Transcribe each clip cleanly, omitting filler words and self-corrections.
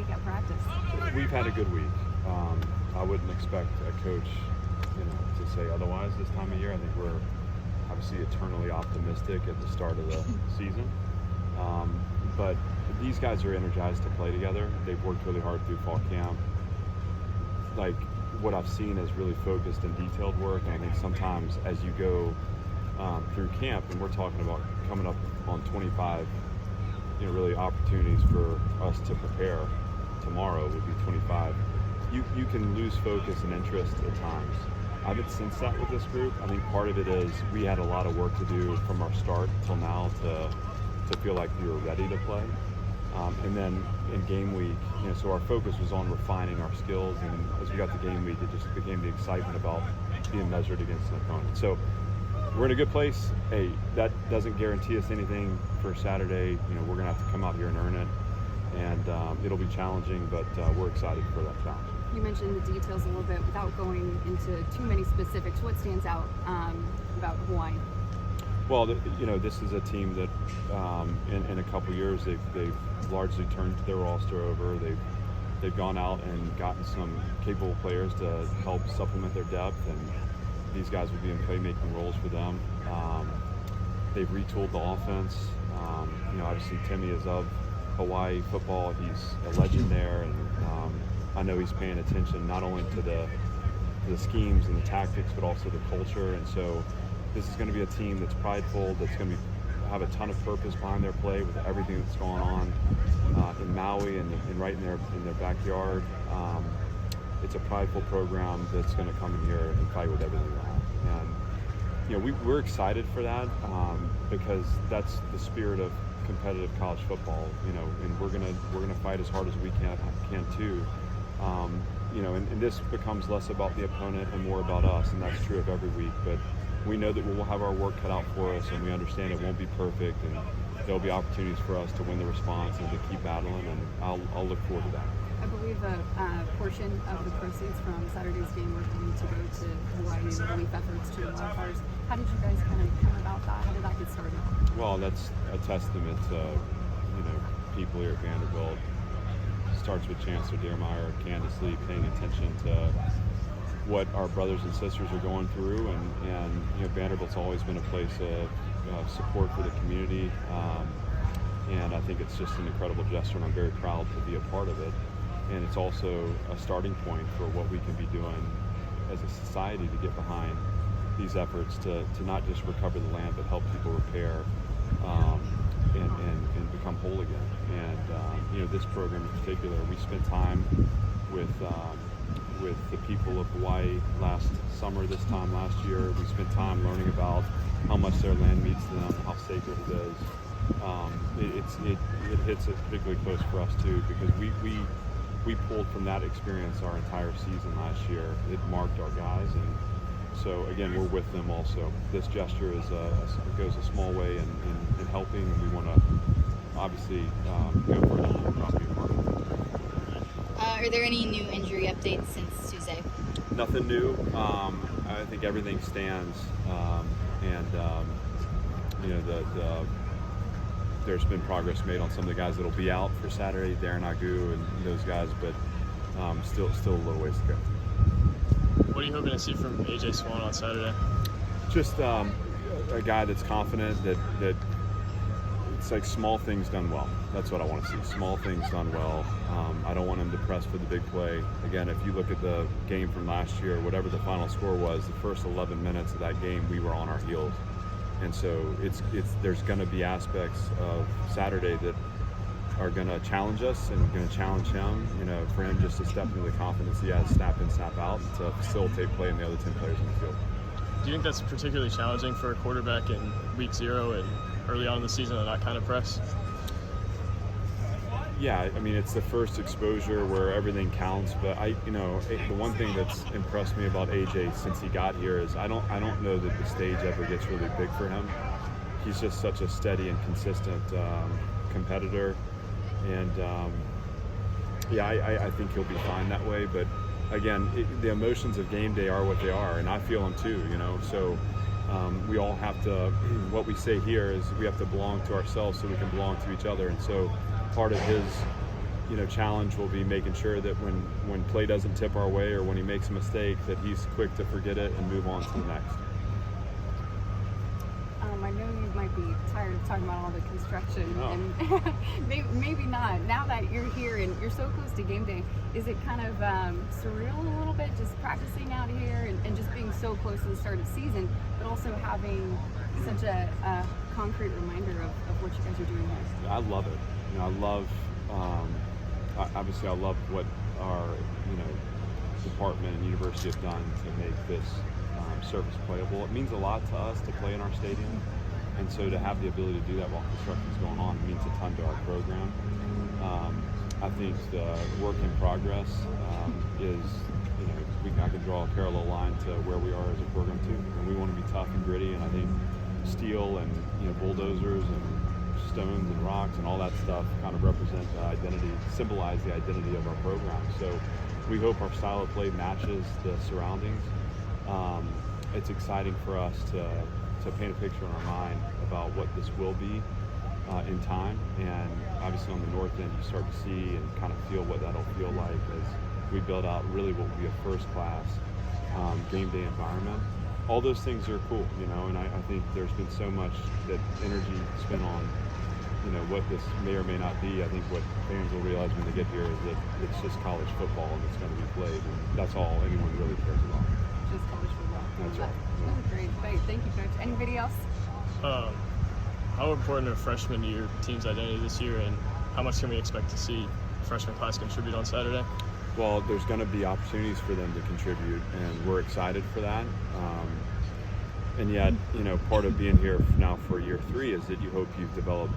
week at practice? We've had a good week. I wouldn't expect a coach, to say otherwise this time of year. I think we're obviously eternally optimistic at the start of the season. But these guys are energized to play together. They've worked really hard through fall camp. Like, what I've seen is really focused and detailed work, and I think sometimes as you go through camp, and we're talking about coming up on 25, really opportunities for us to prepare. Tomorrow would be 25. You can lose focus and interest at times. I haven't sensed that with this group. I think part of it is we had a lot of work to do from our start till now to feel like we were ready to play. And then in game week, so our focus was on refining our skills, and as we got to game week, it just became the excitement about being measured against an opponent. So we're in a good place. Hey, that doesn't guarantee us anything for Saturday. We're gonna have to come out here and earn it, and it'll be challenging, but we're excited for that challenge. You mentioned the details a little bit without going into too many specifics. What stands out about Hawaii? Well, this is a team that in a couple years they've largely turned their roster over. They've gone out and gotten some capable players to help supplement their depth, and these guys will be in playmaking roles for them. They've retooled the offense. Obviously Timmy is of Hawaii football. He's a legend there, and I know he's paying attention not only to the schemes and the tactics, but also the culture. And so this is going to be a team that's prideful, that's going to have a ton of purpose behind their play with everything that's going on in Maui and right in their backyard. It's a prideful program that's going to come in here and fight with everything they have. And we're excited for that because that's the spirit of competitive college football. And we're gonna fight as hard as we can too. And this becomes less about the opponent and more about us, and that's true of every week. But we know that we'll have our work cut out for us, and we understand it won't be perfect, and there'll be opportunities for us to win the response and to keep battling, and I'll look forward to that. I believe a portion of the proceeds from Saturday's game were going to go to Hawaii and relief efforts to the wildfires. How did you guys kind of come about that? How did that get started? Well, that's a testament to people here at Vanderbilt. Starts with Chancellor Dearmeyer, Candace Lee, paying attention to what our brothers and sisters are going through, and Vanderbilt's always been a place of support for the community, and I think it's just an incredible gesture, and I'm very proud to be a part of it. And it's also a starting point for what we can be doing as a society to get behind these efforts to not just recover the land, but help people repair and become whole again. And this program in particular, we spent time with the people of Hawaii last summer, this time last year. We spent time learning about how much their land means to them, how sacred it is. It hits it particularly close for us too, because we pulled from that experience our entire season last year. It marked our guys, and so again, we're with them also. This gesture goes a small way in helping, and we want to obviously go further and be a part of it. Are there any new injury updates since Tuesday? Nothing new. I think everything stands, there's been progress made on some of the guys that'll be out for Saturday, Darren Agu and those guys, but still a little ways to go. What are you hoping to see from AJ Swan on Saturday? Just a guy that's confident, that it's like small things done well. That's what I want to see, small things done well. I don't want him to press for the big play. Again, if you look at the game from last year, whatever the final score was, the first 11 minutes of that game, we were on our heels. And so there's going to be aspects of Saturday that are going to challenge us and going to challenge him, for him just to step into the confidence he has, snap in, snap out, to facilitate play in the other 10 players on the field. Do you think that's particularly challenging for a quarterback in week 0 and early on in the season to not kind of press? Yeah, I mean, it's the first exposure where everything counts, but the one thing that's impressed me about AJ since he got here is I don't know that the stage ever gets really big for him. He's just such a steady and consistent competitor, and I think he'll be fine that way. But again, the emotions of game day are what they are, and I feel them too, so we all have to, what we say here is we have to belong to ourselves so we can belong to each other. And so part of his challenge will be making sure that when play doesn't tip our way or when he makes a mistake, that he's quick to forget it and move on to the next. I know you might be tired of talking about all the construction, No. and maybe not. Now that you're here and you're so close to game day, is it kind of surreal a little bit just practicing out here and just being so close to the start of the season, but also having such a concrete reminder of what you guys are doing here? I love it. I love, obviously I love what our, department and university have done to make this surface playable. It means a lot to us to play in our stadium. And so to have the ability to do that while construction is going on means a ton to our program. I think the work in progress is, I can draw a parallel line to where we are as a program too. And we want to be tough and gritty, and I think steel and bulldozers and stones and rocks and all that stuff kind of represent the identity, symbolize the identity of our program. So we hope our style of play matches the surroundings. It's exciting for us to paint a picture in our mind about what this will be in time, and obviously on the north end you start to see and kind of feel what that'll feel like as we build out really what will be a first-class game day environment. All those things are cool, and I think there's been so much that energy spent on what this may or may not be. I think what fans will realize when they get here is that it's just college football and it's going to be played, and that's all anyone really cares about. Just college football. That's right. That was great. Thank you, Coach. Anybody else? How important are freshmen to your team's identity this year, and how much can we expect to see the freshman class contribute on Saturday? Well, there's going to be opportunities for them to contribute, and we're excited for that. And yet, part of being here now for year 3 is that you hope you've developed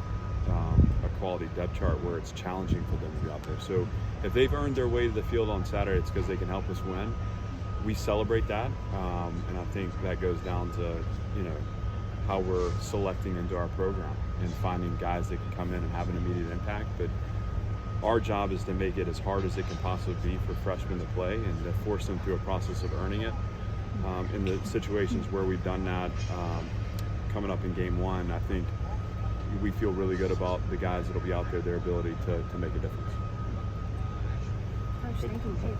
a quality depth chart where it's challenging for them to be out there. So if they've earned their way to the field on Saturday, it's because they can help us win. We celebrate that, and I think that goes down to, how we're selecting into our program and finding guys that can come in and have an immediate impact. But our job is to make it as hard as it can possibly be for freshmen to play and to force them through a process of earning it. In the situations where we've done that, coming up in game 1, I think we feel really good about the guys that'll be out there, their ability to make a difference. Coach, thank you.